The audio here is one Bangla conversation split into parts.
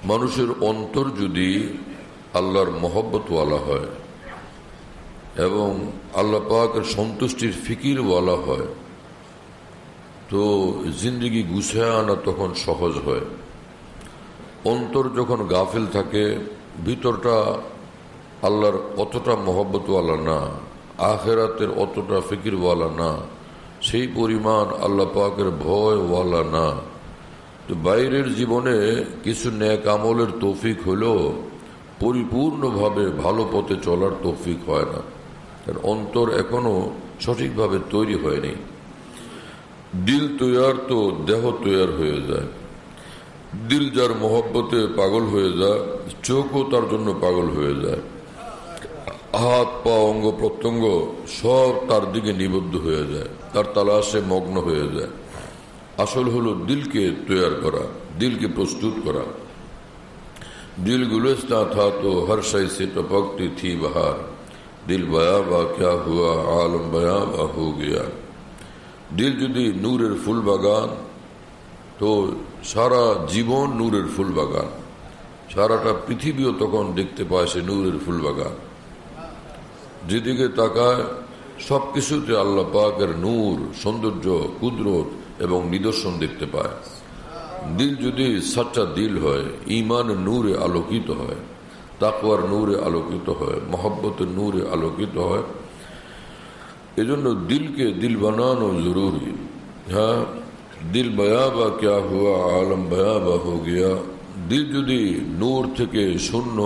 মানুষের অন্তর যদি আল্লাহর মহব্বতওয়ালা হয় এবং আল্লাহ পাকের সন্তুষ্টির ফিকিরওয়ালা হয় তো জিন্দগি গুছায় আনা তখন সহজ হয়। অন্তর যখন গাফিল থাকে, ভিতরটা আল্লাহর অতটা মহব্বতওয়ালা না, আখেরাতের অতটা ফিকিরওয়ালা না, সেই পরিমাণ আল্লাহ পাকের ভয়ওয়ালা না, তো বাইরের জীবনে কিছু নেক আমলের তৌফিক হলেও পরিপূর্ণভাবে ভালো পথে চলার তৌফিক হয় না, কারণ অন্তর এখনো সঠিকভাবে তৈরি হয়নি। দিল তৈয়ার তো দেহ তৈয়ার হয়ে যায়। দিল যার মহব্বতে পাগল হয়ে যায়, চোখও তার জন্য পাগল হয়ে যায়, হাত পা অঙ্গ প্রত্যঙ্গ সব তার দিকে নিবদ্ধ হয়ে যায়, তার তালাশে মগ্ন হয়ে যায়। আসল হলো দিলকে তৈয়ার করা, দিলকে প্রস্তুত করা। दिल गुलिस्ता था तो हर शय से टपकती थी बहार, दिल बयाबा क्या हुआ आलम बयाबा हो गया। दिल যদি নূরের ফুল বাগান, তো সারা জীবন নূরের ফুল বাগান, সারাটা পৃথিবীও তখন দেখতে পায় সে নূরের ফুল বাগান। যেদিকে তাকায় সবকিছুতে আল্লাহ পাকের নূর, সৌন্দর্য, কুদরত এবং নিদর্শন দেখতে পায়। দিল যদি সচ্চা দিল হয়, ঈমান নূরে আলোকিত হয়, তাকওয়ার নূরে আলোকিত হয়, মহব্বতের নূরে আলোকিত হয়, এজন্য দিলকে দিল বানানো জরুরি। হ্যাঁ, দিল বয়াবা ক্যা হুয়া আলম বয়াবা হো গিয়া। দিল যদি নূর থেকে শূন্য,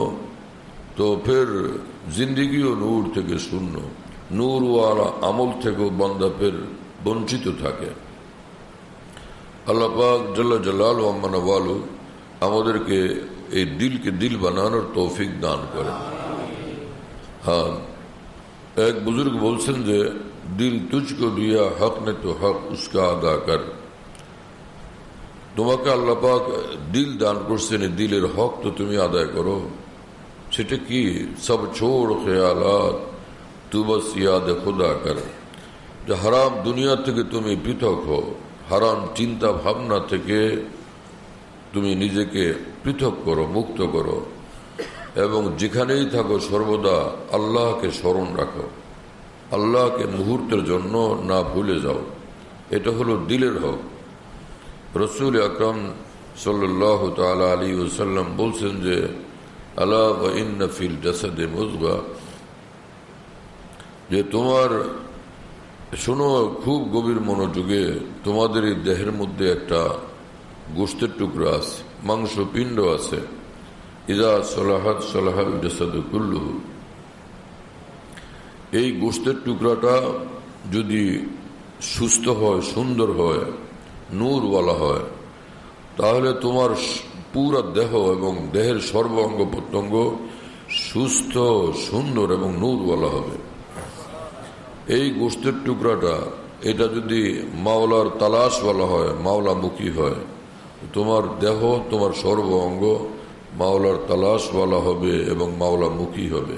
তো ফের জিন্দগিও নূর থেকে শূন্য, নূরওয়ালা আমল থেকেও বান্দা ফের বঞ্চিত থাকে। আল্লাহ পাক জাল্লা জালালু ওয়া মানাওয়ালু আমাদেরকে এই দিলকে দিল বানানোর তৌফিক দান করেন। হ্যাঁ, এক বুজুর্গ বলছেন যে দিল তুঝকো দিয়া হক নে তো হক উসকা আদা কর। তোমাকে আল্লাহ পাক দিল দান করছেন, দিলের হক তো তুমি আদায় করো। সেটা কি? সব ছোড় খেয়ালাত তু বস ইয়াদ খুদা কর। যে হারাম দুনিয়া থেকে তুমি পৃথক হো, হারাম চিন্তা ভাবনা থেকে তুমি নিজেকে পৃথক করো, মুক্ত করো, এবং যেখানেই থাকো সর্বদা আল্লাহকে স্মরণ রাখো, আল্লাহকে মুহূর্তের জন্য না ভুলে যাও। এটা হলো দিলের হক। রসুল আকরাম সাল্লাল্লাহু তাআলা আলাইহি ওয়াসাল্লাম বলছেন যে আলা ওয়া ইন্না ফিল জাসাদে মুযগা, যে তোমার শোনো খুব গভীর মনোযোগে, তোমাদের এই দেহের মধ্যে একটা গোশতের টুকরা আছে, মাংস পিণ্ড আছে। ইযা সলাহাত সলাহাল জাসাদু কুল্লুহু। এই গোশতের টুকরাটা যদি সুস্থ হয়, সুন্দর হয়, নূরওয়ালা হয়, তাহলে তোমার পুরা দেহ এবং দেহের সর্ব অঙ্গ প্রত্যঙ্গ সুস্থ, সুন্দর এবং নূরওয়ালা হবে। এই গোশতের টুকরাটা এটা যদি মাওলার তালাশওয়ালা হয়, মাওলামুখী হয়, তোমার দেহ, তোমার সর্ব অঙ্গ মাওলার তালাশওয়ালা হবে এবং মাওলামুখী হবে।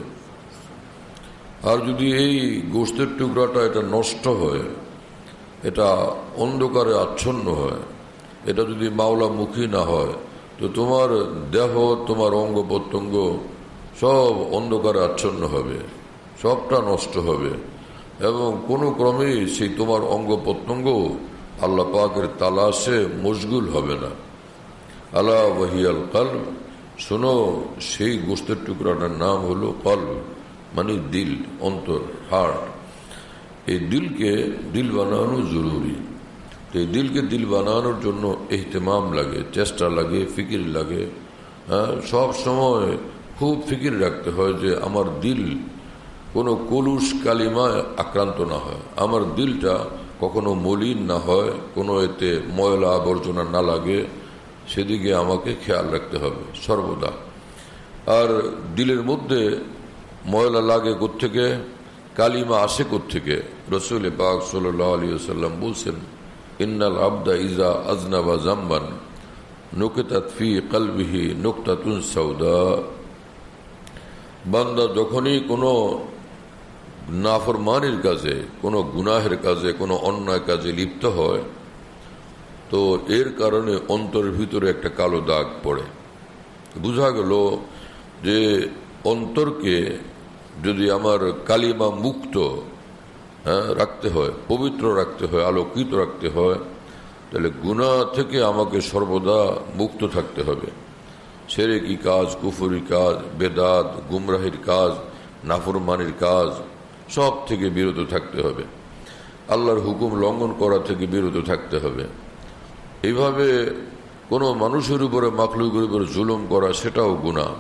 আর যদি এই গোশতের টুকরাটা এটা নষ্ট হয়, এটা অন্ধকারে আচ্ছন্ন হয়, এটা যদি মাওলামুখী না হয়, তো তোমার দেহ, তোমার অঙ্গ প্রত্যঙ্গ সব অন্ধকারে আচ্ছন্ন হবে, সবটা নষ্ট হবে, এবং কোনো ক্রমেই সেই তোমার অঙ্গ প্রত্যঙ্গ আল্লাহ পাকের তালাশে মশগুল হবে না। আলা ওয়াহিয়াল কলব, শোনো সেই গোশতের টুকরাটার নাম হলো কলব, মানে দিল, অন্তর, হার্ট। এই দিলকে দিল বানানো জরুরি। তো এই দিলকে দিল বানানোর জন্য ইহতিমাম লাগে, চেষ্টা লাগে, ফিকির লাগে। হ্যাঁ, সব সময় খুব ফিকির রাখতে হয় যে আমার দিল কোনো কলুষ কালিমায় আক্রান্ত না হয়, আমার দিলটা কখনো মলিন না হয়, কোনো এতে ময়লা আবর্জনা না লাগে, সেদিকে আমাকে খেয়াল রাখতে হবে সর্বদা। আর দিলের মধ্যে ময়লা লাগে কোত্থেকে, কালিমা আসে কোত্থেকে? রসুল পাক সাল্লাল্লাহু আলাইহি ওয়াসাল্লাম বলছেন, ইন্নাল আবদা ইজা আজনাবা জামবান নুকিতাত ফি কলবিহি নুকতাতুন সাউদা। বান্দা যখনই কোনো নাফরমানির কাজে, কোনো গুনাহের কাজে, কোনো অন্যায় কাজে লিপ্ত হয়, তো এর কারণে অন্তরের ভিতরে একটা কালো দাগ পড়ে। বোঝা গেল যে অন্তরকে যদি আমার কালিমা মুক্ত রাখতে হয়, পবিত্র রাখতে হয়, আলোকিত রাখতে হয়, তাহলে গুনাহ থেকে আমাকে সর্বদা মুক্ত থাকতে হবে। শিরকি কাজ, কুফরি কাজ, বেদাত, গুমরাহির কাজ, নাফরমানির কাজ সব থেকে বিরত থাকতে হবে। আল্লাহর হুকুম লঙ্ঘন করা থেকে বিরত থাকতে হবে। এইভাবে কোনো মানুষের উপরে, মাখলুকের উপরে জুলুম করা সেটাও গুনাহ,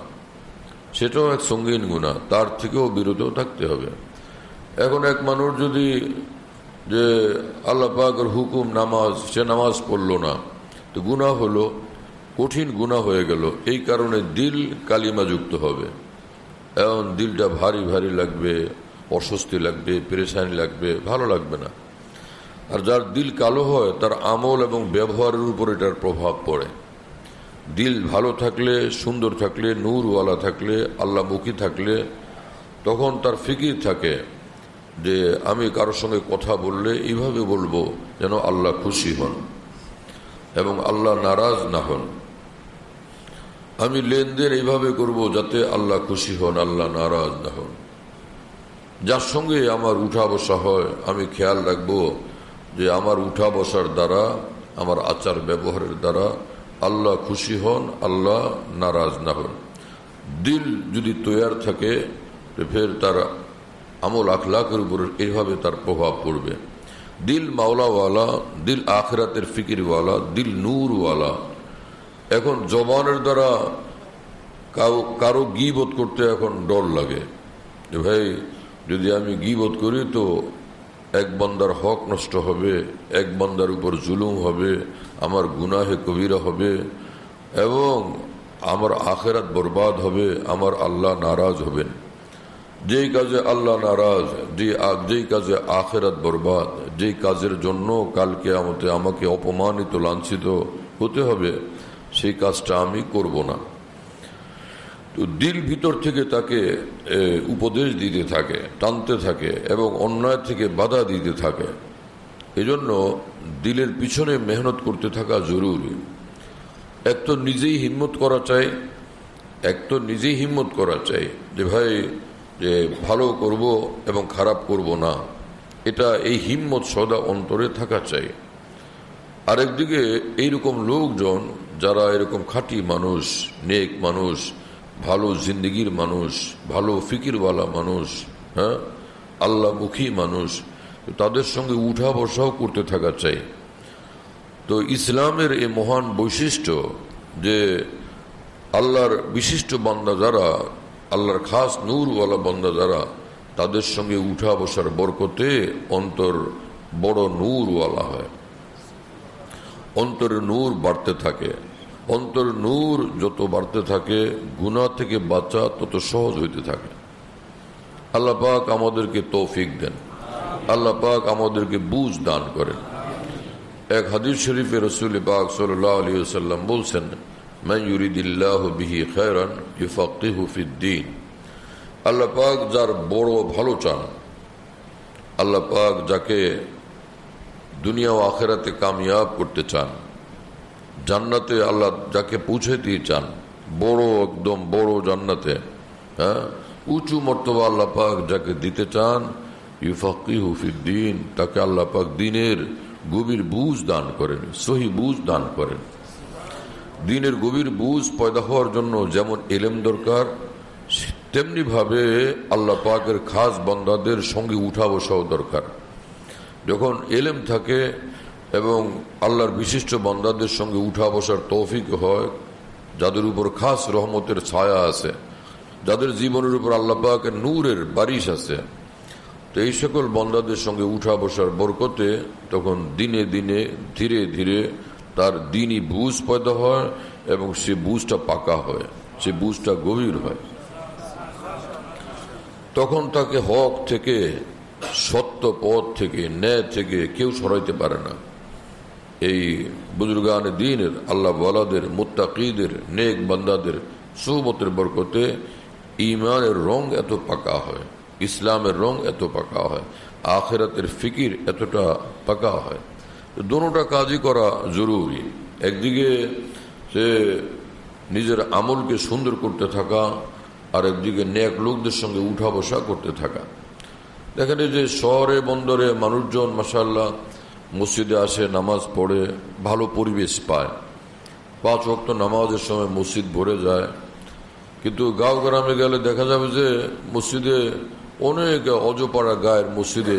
সেটাও এক সঙ্গীন গুনাহ, তার থেকেও বিরত থাকতে হবে। এখন এক মানুষ যদি যে আল্লাহ পাকের হুকুম নামাজ, সে নামাজ পড়লো না, তো গুনাহ হলো, কঠিন গুনাহ হয়ে গেল। এই কারণে দিল কালিমা যুক্ত হবে। এখন দিলটা ভারী ভারী লাগবে, অস্বস্তি লাগবে, পেরেশানি লাগবে, ভালো লাগবে না। আর যার দিল কালো হয় তার আমল এবং ব্যবহারের উপর এটার প্রভাব পড়ে। দিল ভালো থাকলে, সুন্দর থাকলে, নূরওয়ালা থাকলে, আল্লাহমুখী থাকলে, তখন তার ফিকির থাকে যে আমি কারোর সঙ্গে কথা বললে এইভাবে বলবো যেন আল্লাহ খুশি হন এবং আল্লাহ নারাজ না হন। আমি লেনদেন এইভাবে করব যাতে আল্লাহ খুশি হন, আল্লাহ নারাজ না হন। যার সঙ্গে আমার উঠা বসা হয় আমি খেয়াল রাখবো যে আমার উঠা বসার দ্বারা, আমার আচার ব্যবহারের দ্বারা আল্লাহ খুশি হন, আল্লাহ নারাজ না হন। দিল যদি তৈয়ার থাকে ফের তার আমল আখলাকের উপর এইভাবে তার প্রভাব পড়বে। দিল মাওলাওয়ালা, দিল আখিরাতের ফিকিরওয়ালা, দিল নূরওয়ালা। এখন জবানের দ্বারা কারো গীবত করতে এখন ডর লাগে যে ভাই যদি আমি গীবত করি তো এক বান্দার হক নষ্ট হবে, এক বান্দার উপর জুলুম হবে, আমার গুনাহে কবিরা হবে এবং আমার আখিরাত বরবাদ হবে, আমার আল্লাহ নারাজ হবেন। যেই কাজে আল্লাহ নারাজ, যেই কাজে আখিরাত বরবাদ, যেই কাজের জন্য কালকে আমাকে অপমানিত, লাঞ্ছিত হতে হবে, সেই কাজটা আমি করব না। তো দিল ভিতর থেকে তাকে উপদেশ দিতে থাকে, টানতে থাকে এবং অন্যায় থেকে বাধা দিতে থাকে। এজন্য দিলের পিছনে মেহনত করতে থাকা জরুরি। এক তো নিজেই হিম্মত করা চাই, যে ভাই যে ভালো করব এবং খারাপ করব না, এই হিম্মত সদা অন্তরে থাকা চাই। আরেকদিকে এইরকম লোকজন যারা এরকম খাঁটি মানুষ, নেক মানুষ, ভালো জিন্দগির মানুষ, ভালো ফিকিরওয়ালা মানুষ, আল্লাহমুখী মানুষ, তাদের সঙ্গে উঠা বসাও করতে থাকা চাই। তো ইসলামের এই মহান বৈশিষ্ট্য যে আল্লাহর বিশিষ্ট বান্দা যারা, আল্লাহর খাস নূরওয়ালা বান্দা যারা, তাদের সঙ্গে উঠা বসার বরকতে অন্তর বড় নূরওয়ালা হয়, অন্তরের নূর বাড়তে থাকে। অন্তর নূর যত বাড়তে থাকে গুনাহ থেকে বাঁচা তত সহজ হইতে থাকে। আল্লাহ পাক আমাদেরকে তৌফিক দেন, আল্লাহ পাক আমাদেরকে বুঝ দান করেন। এক হাদিস শরীফে রাসূল পাক সাল্লাল্লাহু আলাইহি ওয়াসাল্লাম বলছেন, মান ইউরিদিল্লাহু বিহি খায়রান ইউফাক্কিহু ফিদ্দীন। আল্লাহ পাক যার বড় ভালো চান, আল্লাহ পাক যাকে দুনিয়া ও আখিরাতে কামিয়াব করতে চান, জান্নাতে আল্লাহ যাকে পৌঁছাতে চান, বড় একদম বড় জান্নাতে, উঁচু মর্তবা আল্লাহ পাক যাকে দিতে চান, ইউফাক্কিহু ফিদ্দীন, তাকে আল্লাহ পাক দ্বীনের গভীর বুঝ দান করেন, সহি বুঝ দান করেন। দ্বীনের গভীর বুঝ পয়দা হওয়ার জন্য যেমন ইলম দরকার, তেমনি ভাবে আল্লাহ পাকের খাস বান্দাদের সঙ্গে উঠা বসাও দরকার। যখন ইলম থাকে এবং আল্লাহর বিশিষ্ট বান্দাদের সঙ্গে উঠা বসার তৌফিক হয়, যাদের উপর খাস রহমতের ছায়া আছে, যাদের জীবনের উপর আল্লাহ পাকের নূরের বারিশ আছে, তো এই সকল বান্দাদের সঙ্গে উঠা বসার বরকতে তখন দিনে দিনে ধীরে ধীরে তার দ্বীনি বুঝ পয়দা হয় এবং সে বুঝটা পাকা হয়, সে বুঝটা গভীর হয়। তখন তাকে হক থেকে, সত্য পথ থেকে, ন্যায় থেকে কেউ সরাইতে পারে না। এই বুজুর্গান দ্বীনের, আল্লাহ ওয়ালাদের, মুত্তাকিদের, নেক বান্দাদের সুহবতের বরকতে ঈমানের রং এত পাকা হয়, ইসলামের রং এত পাকা হয়, আখিরাতের ফিকির এতটা পাকা হয়। দোনোটা কাজই করা জরুরি। একদিকে সে নিজের আমলকে সুন্দর করতে থাকা, আর একদিকে নেক লোকদের সঙ্গে উঠা বসা করতে থাকা। দেখেন এই যে শহরে বন্দরে মানুষজন মাশাআল্লাহ মসজিদে আসে, নামাজ পড়ে, ভালো পরিবেশ পায়, 5 ওয়াক্ত নামাজের সময় মসজিদ ভরে যায়। কিন্তু গাঁও গ্রামে গেলে দেখা যাবে যে মসজিদে অনেক অজপাড়া গায়ের মসজিদে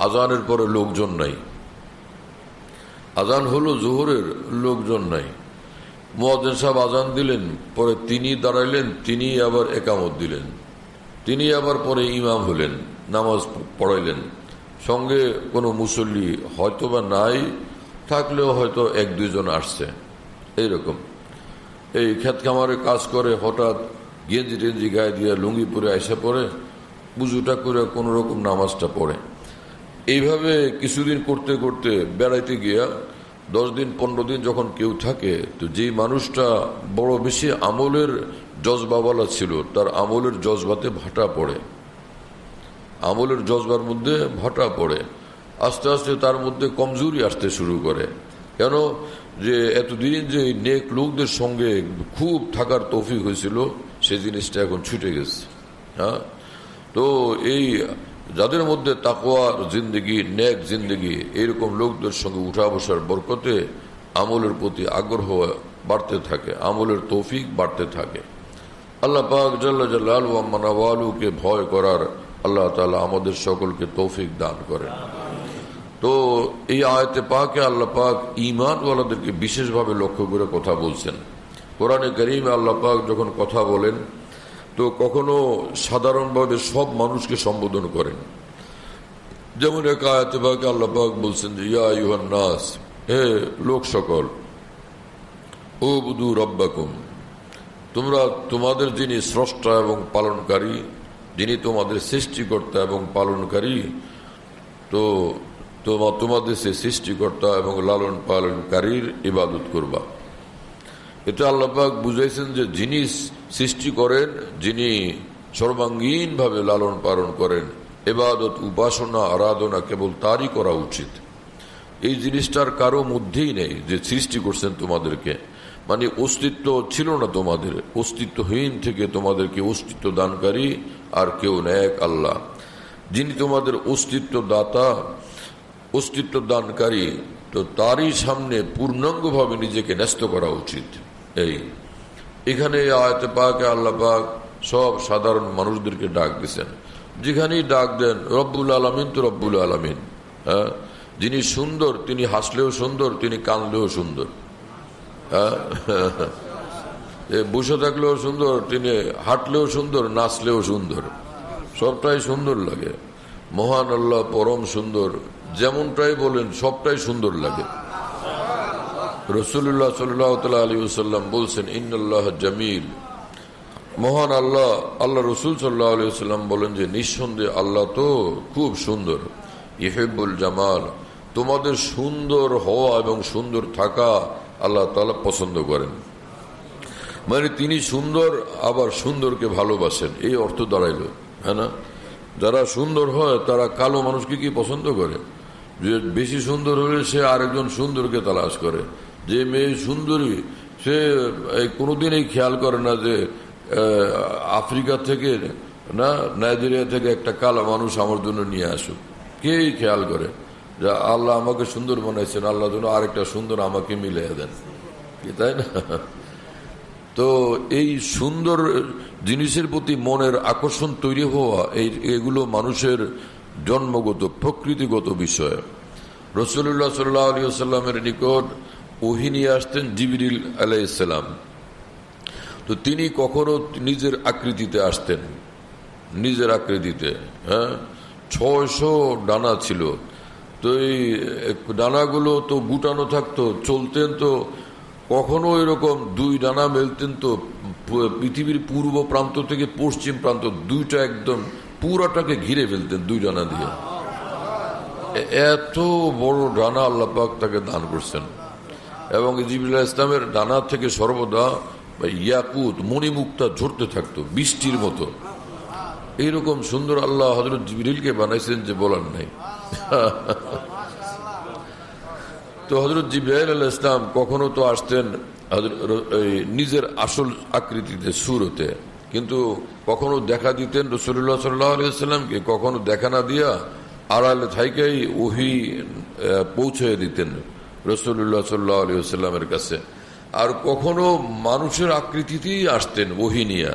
আজানের পরে লোকজন নাই। আজান হলো জোহরের, লোকজন নাই। মুয়াজ্জিন সাহেব আজান দিলেন, পরে তিনি দাঁড়াইলেন, তিনি আবার একামত দিলেন, তিনি আবার পরে ইমাম হলেন, নামাজ পড়াইলেন। সঙ্গে কোনো মুসল্লি হয়তো বা নাই, থাকলেও হয়তো 1-2 জন আসছে। এইরকম এই ক্ষেত খামারে কাজ করে হঠাৎ গেঞ্জি টেঞ্জি গায়ে দিয়ে লুঙ্গি পরে আইসা পড়ে, বুঝুটা করে কোনো রকম নামাজটা পড়ে। এইভাবে কিছুদিন করতে করতে বেড়াইতে গিয়া 10 দিন 15 দিন যখন কেউ থাকে, তো যেই মানুষটা বড় বেশি আমলের জজবাওয়ালা ছিল, তার আমলের জজবাতে ভাটা পড়ে, আমলের জজবার মধ্যে ভাটা পড়ে। আস্তে আস্তে তার মধ্যে কমজোরি আসতে শুরু করে। কেন? যে এতদিন যে নেক লোকদের সঙ্গে খুব থাকার তৌফিক হয়েছিল, সেই জিনিসটা এখন ছুটে গেছে। হ্যাঁ, তো এই যাদের মধ্যে তাকওয়ার জিন্দগি, নেক জিন্দগি, এরকম লোকদের সঙ্গে উঠা বসার বরকতে আমলের প্রতি আগ্রহ বাড়তে থাকে, আমলের তৌফিক বাড়তে থাকে। আল্লাহ পাক জাল্লা জালালুহু ওয়া মানাওয়ালুকে ভয় করার আল্লাহ তাআলা আমাদের সকলকে তৌফিক দান করেন। তো এই আয়াতে পাকে আল্লাহ পাক ঈমানওয়ালাদেরকে বিশেষভাবে লক্ষ্য করে কথা বলছেন। কোরআনে কারীমে আল্লাহ পাক যখন কথা বলেন, তো কখনো সাধারণভাবে সব মানুষকে সম্বোধন করেন। যেমন এক আয়াতে পাকে আল্লাহ পাক বলছেন যে ইয়া আইয়ুহান নাস, হে লোক সকল, উবুদু রাব্বাকুম, তোমরা তোমাদের যিনি স্রষ্টা এবং পালনকারী, যিনি তোমাদের সৃষ্টিকর্তা এবং পালনকারী, তো তোমাদের সে সৃষ্টিকর্তা এবং লালন পালনকারীর ইবাদত করবা। এটা আল্লাহ পাক বুঝাইছেন যে যিনি সৃষ্টি করেন, যিনি সর্বাঙ্গীন ভাবে লালন পালন করেন, ইবাদত উপাসনা আরাধনা কেবল তারই করা উচিত। এই জিনিসটার কারো মধ্যেই নেই যে সৃষ্টি করছেন তোমাদেরকে, মানে অস্তিত্ব ছিল না তোমাদের, অস্তিত্বহীন থেকে তোমাদেরকে অস্তিত্ব দানকারী আর কেউ নেই, এক আল্লাহ, যিনি তোমাদের অস্তিত্ব দাতা, অস্তিত্ব দানকারী। তো তারই সামনে পূর্ণাঙ্গভাবে নিজেকে ন্যস্ত করা উচিত। এখানে আয়াতে পাকে আল্লাহ পাক সব সাধারণ মানুষদেরকে ডাক দিচ্ছেন। যেখানেই ডাক দেন রব্বুল আলামিন, তো রব্বুল আলামিন, হ্যাঁ, যিনি সুন্দর, তিনি হাসলেও সুন্দর, তিনি কাঁদলেও সুন্দর, হ্যাঁ, বসে থাকলেও সুন্দর, তিনি হাঁটলেও সুন্দর, নাচলেও সুন্দর, সবটাই সুন্দর লাগে। মহান আল্লাহ পরম সুন্দর, যেমনটাই বলেন সবটাই সুন্দর লাগে। রাসূলুল্লাহ সাল্লাল্লাহু আলাইহি ওয়াসাল্লাম বলছেন ইন্নাল্লাহ জামিল, মহান আল্লাহ, আল্লাহ রাসূল সাল্লাল্লাহু আলাইহি ওয়াসাল্লাম বলেন যে নিঃসন্দেহে আল্লাহ তো খুব সুন্দর, ইহিব্বুল জামাল, তোমাদের সুন্দর হওয়া এবং সুন্দর থাকা আল্লাহ তাআলা পছন্দ করেন। মানে তিনি সুন্দর, আবার সুন্দরকে ভালোবাসেন, এই অর্থ দাঁড়াইল, হ্যাঁ না? যারা সুন্দর হয় তারা কালো মানুষকে কি পছন্দ করে? যে বেশি সুন্দর হলে সে আরেকজন সুন্দরকে তালাশ করে। যে মেয়ে সুন্দরী, সে কোনোদিন এই খেয়াল করে না যে আফ্রিকা থেকে না নাইজেরিয়া থেকে একটা কালো মানুষ আমার জন্য নিয়ে আসুক। কেই খেয়াল করে যে আল্লাহ আমাকে সুন্দর বানাইছেন, আল্লাহ যেন আরেকটা সুন্দর আমাকে মিলিয়ে দেন, তাই না? তো এই সুন্দর জিনিসের প্রতি মনের আকর্ষণ তৈরি হওয়া, এগুলো মানুষের জন্মগত প্রকৃতিগত বিষয়। রাসূলুল্লাহ সাল্লাল্লাহু আলাইহি ওয়াসাল্লামের নিকট ওহী নিয়ে আসতেন জিবরিল আলাইহিস সালাম। তো তিনি কখনো নিজের আকৃতিতে আসতেন, নিজের আকৃতিতে, হ্যাঁ, 600 ডানা ছিল। তো এই ডানাগুলো তো গুটানো থাকতো, চলতেন তো কখনো এরকম 2 ডানা মেলতেন, তো পৃথিবীর পূর্ব প্রান্ত থেকে পশ্চিম প্রান্ত দুইটা একদম পুরাটাকে ঘিরে ফেলতেন 2 ডানা দিয়ে। এত বড় ডানা আল্লাহ পাক তাকে দান করছেন। এবং জিবরিল আলাইহিস সালামের ডানা থেকে সর্বদা ইয়াকুত, মণিমুক্তা ঝরতে থাকতো বৃষ্টির মতো। এইরকম সুন্দর আল্লাহ হযরত জিবরিলকে বানাইছেন যে বলার নাই। তো হযরত জিবরাইল আলাইহিস সালাম কখনো তো আসতেন নিজের আসল আকৃতিতে সুরতে, কিন্তু কখনো দেখা দিতেন রাসূলুল্লাহ সাল্লাল্লাহু আলাইহি ওয়াসাল্লামকে, কখনো দেখা না দিয়া আড়ালে থাইকেই ওহী পৌঁছে দিতেন রাসূলুল্লাহ সাল্লাল্লাহু আলাইহি ওয়াসাল্লামের কাছে। আর কখনো মানুষের আকৃতিতেই আসতেন ওহী নিয়ে।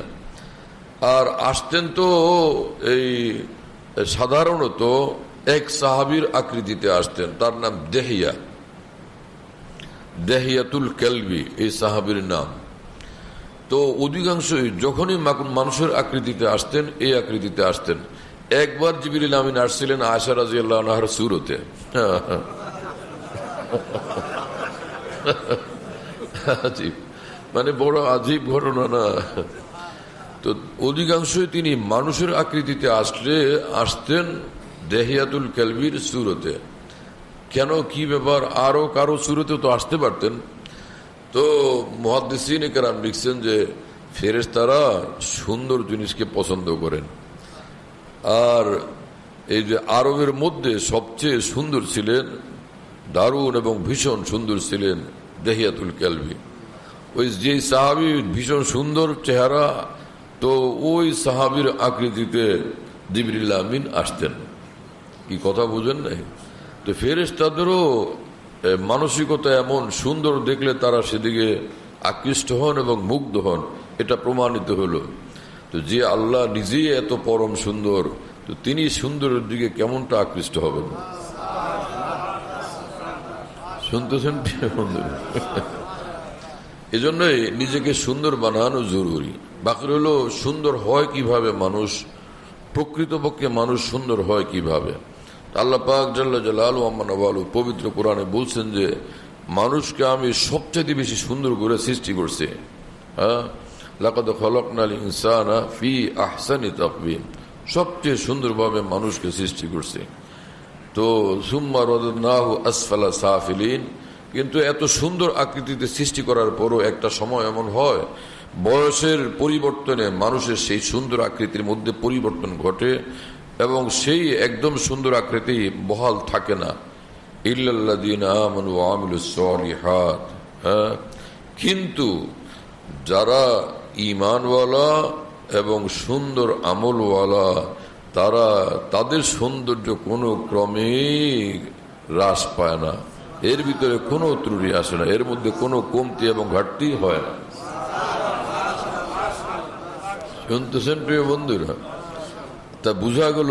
আর আসতেন তো এই সাধারণত এক সাহাবীর আকৃতিতে আসতেন, তার নাম দেহিয়াতুল কেলবি, এই সাহাবীর নাম। তো অধিকাংশই যখনই মানুষের আকৃতিতে আসতেন এই আকৃতিতে আসতেন। একবার জিবরিল আমিন আসছিলেন আয়েশা রাদিয়াল্লাহু আনহার সুরতে। মানে বড় আজীব ঘটনা না? তো অধিকাংশই তিনি মানুষের আকৃতিতে আসতেন দেহিয়াতুল কেলবির সুরতে। কেন, কি ব্যাপার? আরো কারো সুরতে তো আসতে পারতেন। তো মুহাদ্দিসিন কেরাম লিখছেন যে ফেরেশতারা সুন্দর জিনিসকে পছন্দ করেন। আর এই যে আরবের মধ্যে সবচেয়ে সুন্দর ছিলেন, দারুণ এবং ভীষণ সুন্দর ছিলেন দেহিয়াতুল কেলবি। ওই যে সাহাবী ভীষণ সুন্দর চেহারা, তো ওই সাহাবীর আকৃতিতে জিবরিল আমিন আসতেন। কি কথা বুঝেন নাই? তো ফেরেশতাদেরও মানসিকতা এমন, সুন্দর দেখলে তারা সেদিকে আকৃষ্ট হন এবং মুগ্ধ হন, এটা প্রমাণিত হলো। তো যে আল্লাহ নিজেই এত পরম সুন্দর, তো তিনি সুন্দরের দিকে কেমনটা আকৃষ্ট হবেন? শুনতেছেন? এজন্যই নিজেকে সুন্দর বানানো জরুরি। বাকি হলো সুন্দর হয় কিভাবে মানুষ, প্রকৃতপক্ষে মানুষ সুন্দর হয় কিভাবে? আল্লাহ পাক জাল্লা জালালু ওয়া মানাওয়ালু পবিত্র কোরআনে বলছেন যে মানুষকে আমি সবচেয়ে বেশি সুন্দর করে সৃষ্টি করছি। লাকাদ খালাকনাল ইনসানা ফি আহসানি তাকওয়িম, সবচেয়ে সুন্দরভাবে মানুষকে সৃষ্টি করছি। তো সুম্মা রাদাদনাহু আসফালা সাফিলিন, কিন্তু এত সুন্দর আকৃতিতে সৃষ্টি করার পরও একটা সময় এমন হয়, বয়সের পরিবর্তনে মানুষের সেই সুন্দর আকৃতির মধ্যে পরিবর্তন ঘটে এবং সেই একদম সুন্দর আকৃতি বহাল থাকে না। ইল্লাল্লাযীনা আমানু ওয়া আমিলুস সালিহাত, কিন্তু যারা ঈমানওয়ালা এবং সুন্দর আমলওয়ালা, তাদের সৌন্দর্য কোনো ক্রমেই হ্রাস পায় না, এর ভিতরে কোনো ত্রুটি আসে না, এর মধ্যে কোনো কমতি এবং ঘাটতি হয় না। শুনতেছেন প্রিয় বন্ধুরা? তা বোঝা গেল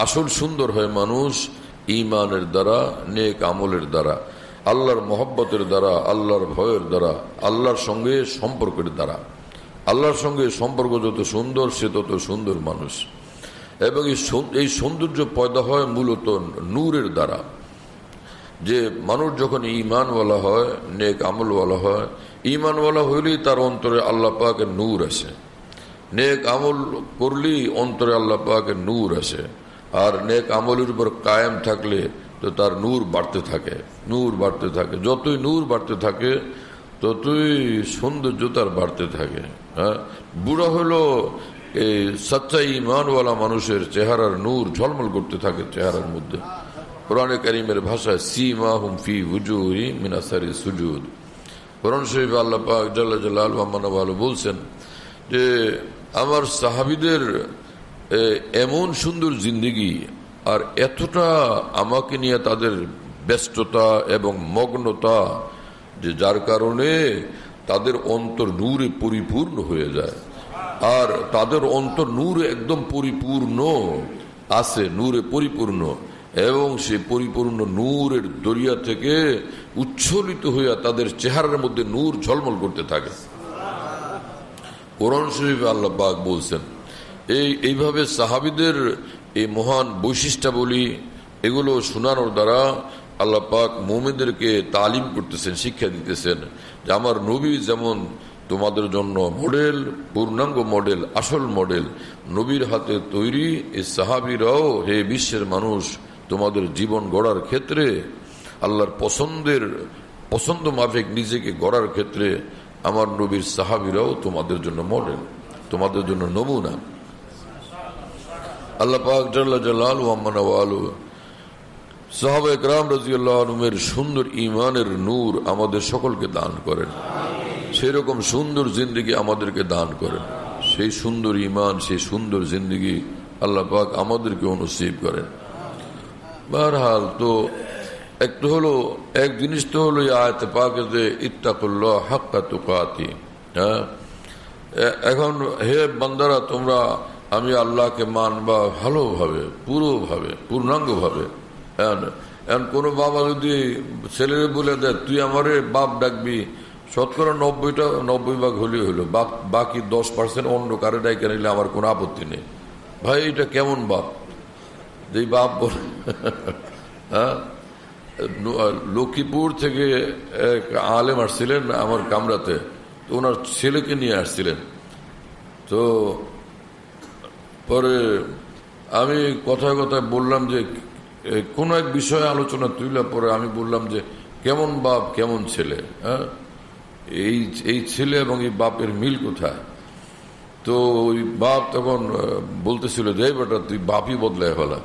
আসল সুন্দর হয় মানুষ ঈমানের দ্বারা, নেক আমলের দ্বারা, আল্লাহর মহব্বতের দ্বারা, আল্লাহর ভয়ের দ্বারা, আল্লাহর সঙ্গে সম্পর্কের দ্বারা। আল্লাহর সঙ্গে সম্পর্ক যত সুন্দর, সে তত সুন্দর মানুষ। এবং এই সৌন্দর্য পয়দা হয় মূলত নূরের দ্বারা। যে মানুষ যখন ঈমানওয়ালা হয়, নেক আমলওয়ালা হয়, ঈমানওয়ালা হইলেই তার অন্তরে আল্লাহ পাকের নূর আসে। নেক আমল করলেই অন্তরে আল্লাহ পাকের নূর আসে। আর নেক আমলের উপর কায়েম থাকলে তো তার নূর বাড়তে থাকে, নূর বাড়তে থাকে। যতই নূর বাড়তে থাকে ততই সৌন্দর্য তার বাড়তে থাকে। বুড়া হলো এই সচ্চাই ঈমানওয়ালা মানুষের চেহারার নূর ঝলমল করতে থাকে চেহারার মধ্যে। কোরআনে কারীমের ভাষায় সীমাহুম ফি উজুহিহিম মিন আসারি সুজুদ, কোরআন শরীফে আল্লাহ পাক জাল্লা জালালুহু ওয়া মানাওয়ালু বলছেন যে আমার সাহাবীদের এমন সুন্দর জিন্দেগি আর এতটা আমাকে নিয়ে তাদের ব্যস্ততা এবং মগ্নতা, যে যার কারণে তাদের অন্তর নূরে পরিপূর্ণ হয়ে যায়। আর তাদের অন্তর নূরে একদম পরিপূর্ণ আছে, নূরে পরিপূর্ণ, এবং সে পরিপূর্ণ নূরের দরিয়া থেকে উচ্ছ্বলিত হইয়া তাদের চেহারার মধ্যে নূর ঝলমল করতে থাকে। কোরআন শরীফে আল্লাহ পাক বলছেন এইভাবে সাহাবীদের এই মহান বৈশিষ্ট্যাবলী এগুলো শোনানোর দ্বারা আল্লাহ পাক মুমিনদেরকে তালিম করতেছেন, শিক্ষা দিতেছেন যে আমার নবী যেমন তোমাদের জন্য মডেল, পূর্ণাঙ্গ মডেল, আসল মডেল, নবীর হাতে তৈরি এই সাহাবীরাও হে বিশ্বের মানুষ তোমাদের জীবন গড়ার ক্ষেত্রে, আল্লাহর পছন্দ মাফিক নিজেকে গড়ার ক্ষেত্রে আমার নবীর সাহাবীরাও তোমাদের জন্য মডেল, তোমাদের জন্য নমুনা। আল্লাহ পাক জাল্লা জালালুহু ওয়া মানাওয়ালু সাহাবা একরাম রাদিয়াল্লাহু আনহুমের সুন্দর ঈমানের নূর আমাদের সকলকে দান করেন, সেই রকম সুন্দর জিন্দেগি আমাদেরকে দান করেন, সেই সুন্দর ঈমান, সেই সুন্দর জিন্দেগি আল্লাহ পাক আমাদেরকে নসিব করেন। বহরহাল, তো একটু হলো, এক জিনিস তো হলো আয়াতে পাকে যে ইত্তাকুল্লাহ হাক্কা তুকাতি। হ্যাঁ, এখন হে বান্দারা, তোমরা আমি আল্লাহকে মানবা ভালোভাবে, পুরোভাবে, পূর্ণাঙ্গভাবে। এখন কোনো বাবা যদি ছেলেরে বলে দেয় তুই আমারে বাপ ডাকবি, শতকরা 90 ভাগ হলেই হলো, বাকি 10% অন্য কারে ডাইকে নিলে আমার কোনো আপত্তি নেই। ভাই এটা কেমন বাপ, যে বাপ বলে। হ্যাঁ, লক্ষ্মীপুর থেকে এক আলেম আসছিলেন আমার কামরাতে, তো ওনার ছেলেকে নিয়ে আসছিলেন। তো পরে আমি কথায় কথায় বললাম যে কোন এক বিষয়ে আলোচনা তুইলা, পরে আমি বললাম যে কেমন বাপ কেমন ছেলে, হ্যাঁ, এই ছেলে এবং এই বাপের মিল কোথায়? তো ওই বাপ তখন বলতেছিল যে বেটা তুই বাপই বদলায় ফেলা।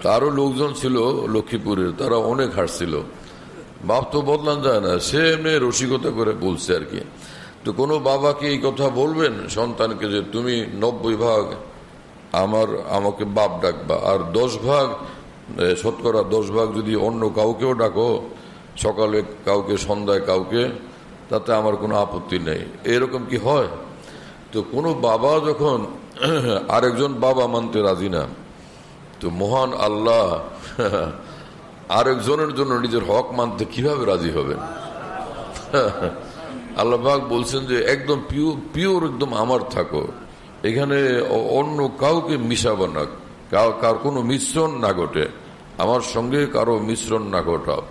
তারও লোকজন ছিল লক্ষ্মীপুরের, তারা অনেক হাসছিল। বাপ তো বদলান যায় না, সে এমনি রসিকতা করে বলছে আর কি। তো কোনো বাবাকে এই কথা বলবেন সন্তানকে যে তুমি 90 ভাগ আমাকে বাপ ডাকবা, আর 10 ভাগ, শতকরা 10 ভাগ যদি অন্য কাউকেও ডাকো, সকালে কাউকে, সন্ধ্যায় কাউকে, তাতে আমার কোনো আপত্তি নেই। এরকম কি হয়? তো কোনো বাবা যখন আরেকজন বাবা মানতে রাজি না, তো মহান আল্লাহ আরেকজনের জন্য নিজের হক মানতে কিভাবে রাজি হবেন? আল্লাহ পাক বলছেন যে একদম পিওর, একদম আমার থাকো, এখানে অন্য কাউকে মিশাবো না, কার কোনো মিশ্রণ না ঘটে, আমার সঙ্গে কারো মিশ্রণ না ঘটাও।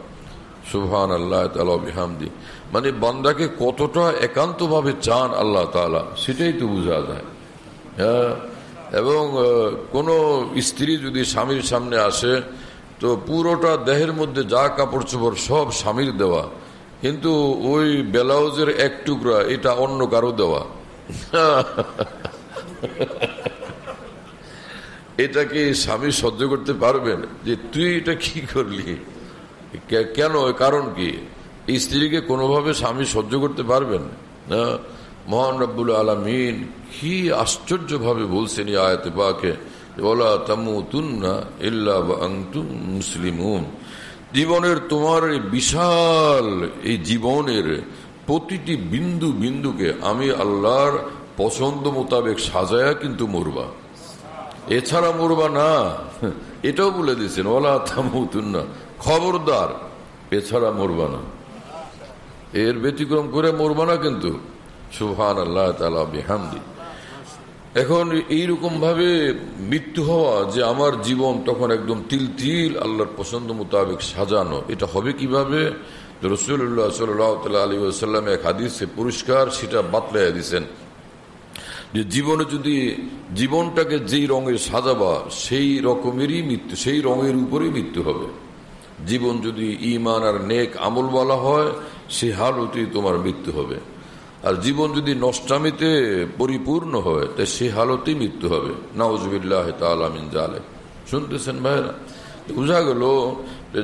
সুবহানাল্লাহ তাআলা বিহামদি। মানে বান্দাকে কতটা একান্তভাবে চান আল্লাহ তাআলা, সেটাই তো বোঝা যায়। হ্যাঁ, এবং কোনো স্ত্রী যদি স্বামীর সামনে আসে, তো পুরোটা দেহের মধ্যে যা কাপড় চোপড় সব স্বামীর দেওয়া, কিন্তু ওই ব্লাউজের এক টুকরা এটা অন্য কারো দেওয়া। এটা কি স্বামী সহ্য করতে পারবেন যে তুই এটা কি করলি? কেন? কারণ কি? স্ত্রীকে কোনোভাবে স্বামী সহ্য করতে পারবেন না। মহান রব্বুল আলামিন কি আশ্চর্য ভাবে বলছেন এই আয়াতে পাকে, ওয়ালা তামুতুন্না ইল্লা ওয়া আনতুম মুসলিমুন। জীবনের তোমার বিশাল এই জীবনের প্রতিটি বিন্দু বিন্দুকে আমি আল্লাহর পছন্দ মোতাবেক সাজায়া কিন্তু মরবা, এছাড়া মরবা না। এটাও বলে দিয়েছেন, ওয়ালা তামুতুন্না, খবরদার এছাড়া মরবা না, এর ব্যতিক্রম করে মরবা না কিন্তু। সুবহানাল্লাহ তাআলা বিহামদি। এখন এইরকম ভাবে মৃত্যু হওয়া যে আমার জীবন তখন একদম তিল তিল আল্লাহর পছন্দ মোতাবেক সাজানো, এটা হবে কিভাবে? রাসূলুল্লাহ সাল্লাল্লাহু আলাইহি ওয়াসাল্লাম এক হাদিসে পরিষ্কার সেটা বাতলাইয়া দিয়েছেন যে জীবনে যদি জীবনটাকে যেই রঙে সাজাবা সেই রকমেরই মৃত্যু, সেই রঙের উপরেই মৃত্যু হবে। জীবন যদি ঈমান আর নেক আমলওয়ালা হয়, সে হালতেই তোমার মৃত্যু হবে। আর জীবন যদি নষ্টামিতে পরিপূর্ণ হয়, তাই সে হালতেই মৃত্যু হবে। নাউযুবিল্লাহি তাআলা মিন যালিক। শুনতেছেন ভাইরা? বুঝা গেল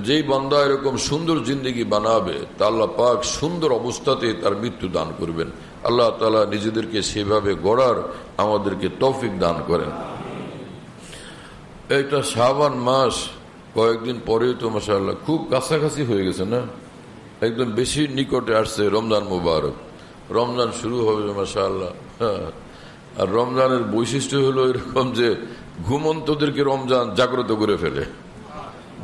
যেই বান্দা এরকম সুন্দর জিন্দেগি বানাবে, তা আল্লাহ পাক সুন্দর অবস্থাতে তার মৃত্যু দান করবেন। আল্লাহ তাআলা নিজেদেরকে সেভাবে গড়ার আমাদেরকে তৌফিক দান করেন। এটা শাবান মাস কয়েকদিন পরেই তো মাশাআল্লাহ খুব কাছাকাছি হয়ে গেছে না, একদম বেশি নিকটে আসছে রমজান মুবারক। রমজান শুরু হবে মাশাআল্লাহ। আর রমজানের বৈশিষ্ট্য হলো এরকম যে ঘুমন্তদেরকে রমজান জাগ্রত করে ফেলে।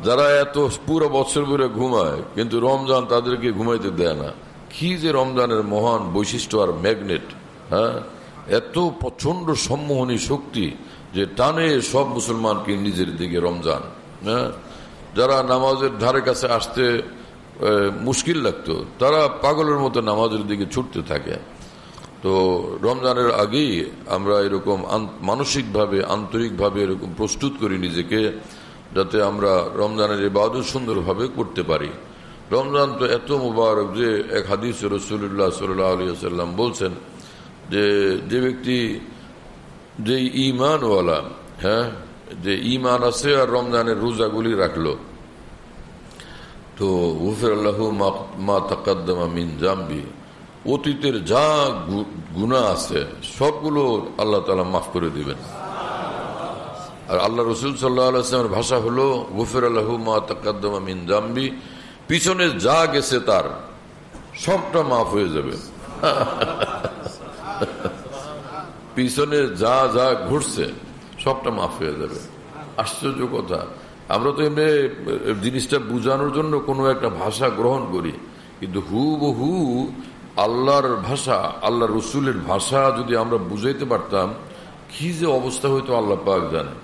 যারা এত পুরো বছর ধরে ঘুমায়, কিন্তু রমজান তাদেরকে ঘুমাইতে দেয় না। কি যে রমজানের মহান বৈশিষ্ট্য আর ম্যাগনেট! হ্যাঁ, এত প্রচন্ড সম্মোহনী শক্তি যে টানে সব মুসলমানকে নিজের দিকে রমজান। হ্যাঁ, যারা নামাজের ধারে কাছে আসতে মুশকিল লাগতো, তারা পাগলের মতো নামাজের দিকে ছুটতে থাকে। তো রমজানের আগেই আমরা এরকম মানসিকভাবে, আন্তরিকভাবে এরকম প্রস্তুত করি নিজেকে, যাতে আমরা রমজানের ইবাদত সুন্দরভাবে করতে পারি। রমজান তো এত মুবারক যে এক হাদিসে রাসূলুল্লাহ সাল্লাল্লাহু আলাইহি ওয়াসাল্লাম বলছেন যে ব্যক্তি, যেই ঈমানওয়ালা, হ্যাঁ, যে ঈমান আছে আর রমজানের রোজাগুলি রাখলো, তো গুফির লাহু মা তাকাদ্দামা মিন জামবি, অতীতের যা গুনাহ আছে সবগুলো আল্লাহ তাআলা মাফ করে দিবেন। আর আল্লাহ রসুল সাল্লাল্লাহু আলাইহি ওয়াসাল্লামের ভাষা হলো গুফির লাহু মা তাকাদ্দামা মিন জামবি, পিছনে যা গেছে তার সবটা মাফ হয়ে যাবে। পিছনে যা যা ঘটছে সবটা মাফ হয়ে যাবে। আশ্চর্য কথা, আমরা তো এমনি জিনিসটা বোঝানোর জন্য কোনো একটা ভাষা গ্রহণ করি, কিন্তু হুবহু আল্লাহর ভাষা, আল্লাহ রসুলের ভাষা যদি আমরা বুঝাইতে পারতাম, কি যে অবস্থা হইতো আল্লাহ পাক জানে।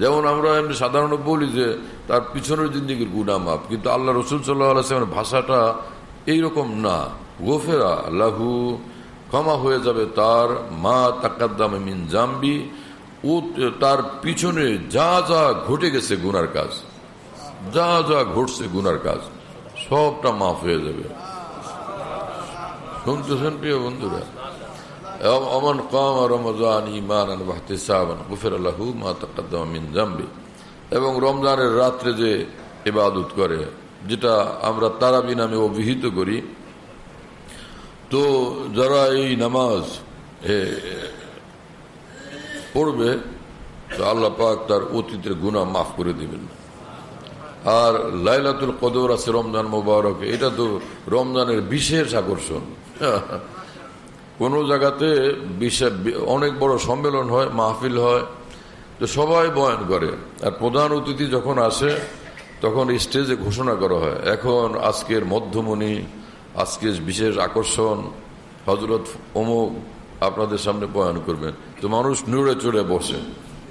যেমন আমরা এমনি সাধারণত বলি যে তার পিছনের জিন্দেগির গুনাহ মাফ, কিন্তু আল্লাহ রসুল সাল্লাল্লাহু আলাইহি ওয়াসাল্লামের ভাষাটা এইরকম না। গোফেরা লাহু, ক্ষমা হয়ে যাবে তার, মা তাকাদ্দামা মিন জামবি, ও তার পিছনে যা যা ঘটে গেছে গুনার কাজ, যা যা ঘটছে গুনার কাজ সবটা মাফ হয়ে যাবে। শুনতেছেন প্রিয় বন্ধুরা? অমান কাম রমজান ঈমানান ওয়া ইহতিসাবান গুফিরা লাহু মা তাকাদ্দামা মিন জামবি। এবং রমজানের রাত্রে যে ইবাদত করে, যেটা আমরা তারাবি নামে অভিহিত করি, তো যারা এই নামাজ পড়বে তো আল্লাহ পাক তার অতীতের গুনাহ মাফ করে দিবেন। আর লাইলাতুল কদর আছে রমজান মোবারকে, এটা তো রমজানের বিশেষ আকর্ষণ। কোনো জায়গাতে অনেক বড় সম্মেলন হয়, মাহফিল হয়, তো সবাই বয়ান করে, আর প্রধান অতিথি যখন আসে তখন স্টেজে ঘোষণা করা হয়, এখন আজকের মধ্যমণি, আজকের বিশেষ আকর্ষণ হযরত অমুক আপনাদের সামনে বয়ান করবেন। তো মানুষ নড়ে চড়ে বসে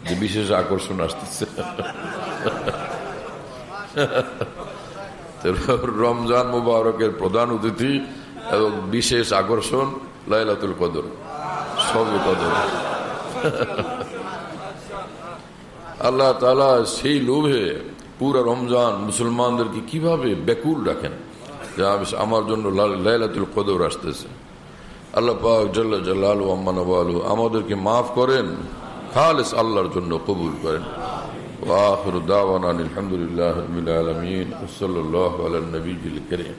যে বিশেষ আকর্ষণ আসতেছে। রমজান মুবারকের প্রধান অতিথি এবং বিশেষ আকর্ষণ লাইলাতুল কদর, সবে কদর। আল্লাহ তাআলা সেই লোভে পুরা রমজান মুসলমানদেরকে কিভাবে ব্যাকুল রাখেন যে আমার জন্য লাইলাতুল কদর আসতেছে। আল্লাহ পাক জাল্লা জালালুহু আম্মা নওয়ালু আমাদেরকে মাফ করেন, খালেস আল্লাহর জন্য কবুল করেন। ওয়া আখিরু দাওয়ানা আলহামদুলিল্লাহি রাব্বিল আলামিন ওয়া সাল্লাল্লাহু আলা নবিয়্যিল কারীম।